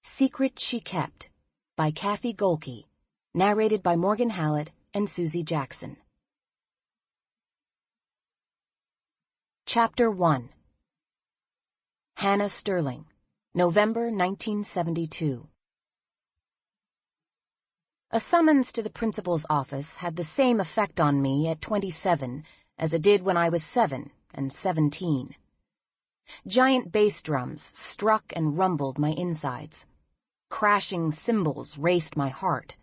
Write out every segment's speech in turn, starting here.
Secret She Kept by Cathy Gohlke, narrated by Morgan Hallett and Suzy Jackson. Chapter 1. Hannah Sterling, November 1972. A summons to the principal's office had the same effect on me at 27 as it did when I was 7 and 17. Giant bass drums struck and rumbled my insides. Crashing cymbals raced my heart,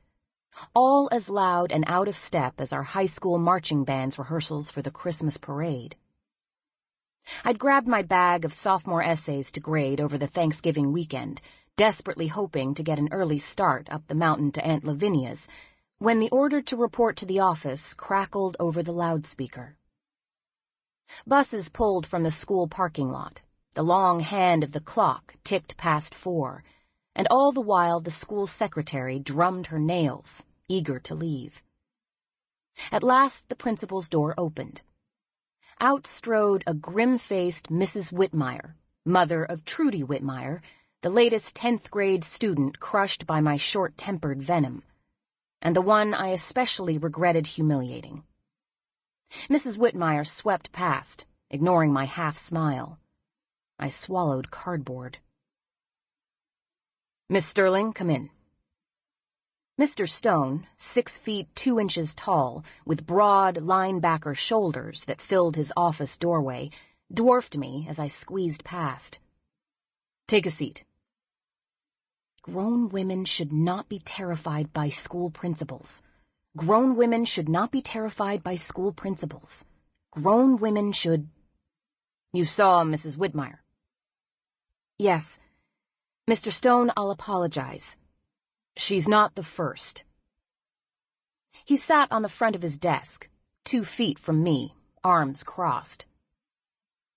all as loud and out of step as our high school marching band's rehearsals for the Christmas parade. I'd grabbed my bag of sophomore essays to grade over the Thanksgiving weekend, desperately hoping to get an early start up the mountain to Aunt Lavinia's, when the order to report to the office crackled over the loudspeaker. Buses pulled from the school parking lot. The long hand of the clock ticked past 4, and all the while the school secretary drummed her nails, eager to leave. At last the principal's door opened. Out strode a grim-faced Mrs. Whitmire, mother of Trudy Whitmire, the latest 10th grade student crushed by my short-tempered venom, and the one I especially regretted humiliating. Mrs. Whitmire swept past, ignoring my half-smile. I swallowed cardboard. "Miss Sterling, come in." Mr. Stone, 6 feet 2 inches tall, with broad linebacker shoulders that filled his office doorway, dwarfed me as I squeezed past. "Take a seat." Grown women should not be terrified by school principals. Grown women should not be terrified by school principals. Grown women should... "You saw Mrs. Whitmire?" "Yes. Mr. Stone, I'll apologize. She's not the first." He sat on the front of his desk, 2 feet from me, arms crossed.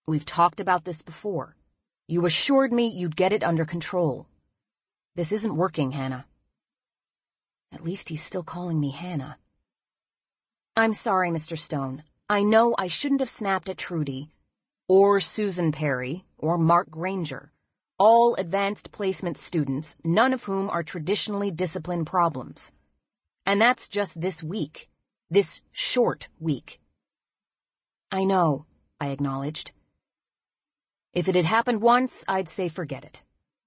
"We've talked about this before. You assured me you'd get it under control. This isn't working, Hannah." At least he's still calling me Hannah. "I'm sorry, Mr. Stone. I know I shouldn't have snapped at Trudy, or Susan Perry, or Mark Granger. All advanced placement students, none of whom are traditionally discipline problems. And that's just this week. This short week." "I know," I acknowledged. "If it had happened once, I'd say forget it.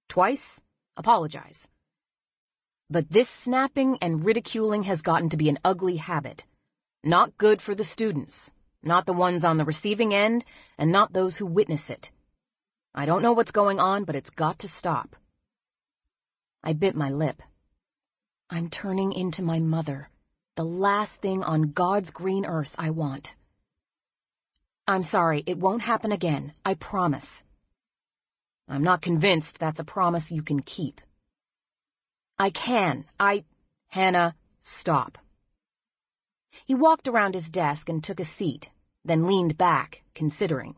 Twice, apologize. But this snapping and ridiculing has gotten to be an ugly habit. Not good for the students, not the ones on the receiving end, and not those who witness it. I don't know what's going on, but it's got to stop." I bit my lip. I'm turning into my mother, the last thing on God's green earth I want. "I'm sorry, it won't happen again, I promise." "I'm not convinced that's a promise you can keep." "I can. Hannah, stop." He walked around his desk and took a seat, then leaned back, considering.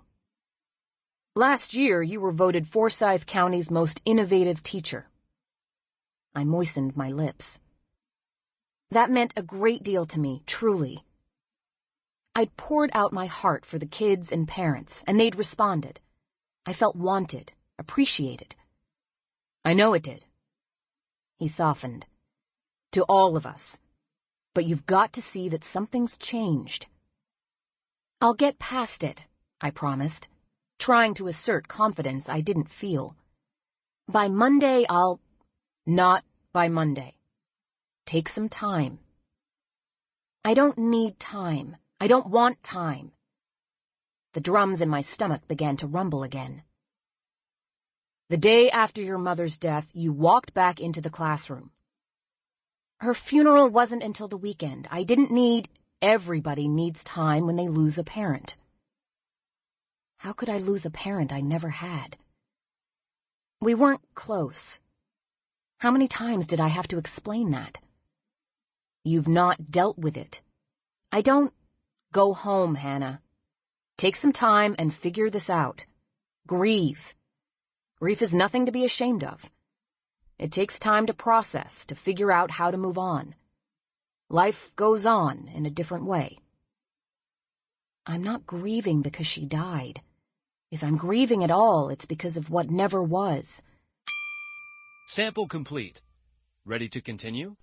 "Last year, you were voted Forsyth County's most innovative teacher." I moistened my lips. That meant a great deal to me, truly. I'd poured out my heart for the kids and parents, and they'd responded. I felt wanted, appreciated. "I know it did." He softened. "To all of us. But you've got to see that something's changed." "I'll get past it," I promised, trying to assert confidence I didn't feel. "By Monday, I'll—" "Not by Monday. Take some time." "I don't need time. I don't want time." The drums in my stomach began to rumble again. "The day after your mother's death, you walked back into the classroom." "Her funeral wasn't until the weekend. I didn't need—" "Everybody needs time when they lose a parent." How could I lose a parent I never had? "We weren't close." How many times did I have to explain that? "You've not dealt with it." "I don't—" "Go home, Hannah. Take some time and figure this out. Grieve. Grief is nothing to be ashamed of. It takes time to process, to figure out how to move on. Life goes on in a different way." I'm not grieving because she died. If I'm grieving at all, it's because of what never was. Sample complete. Ready to continue?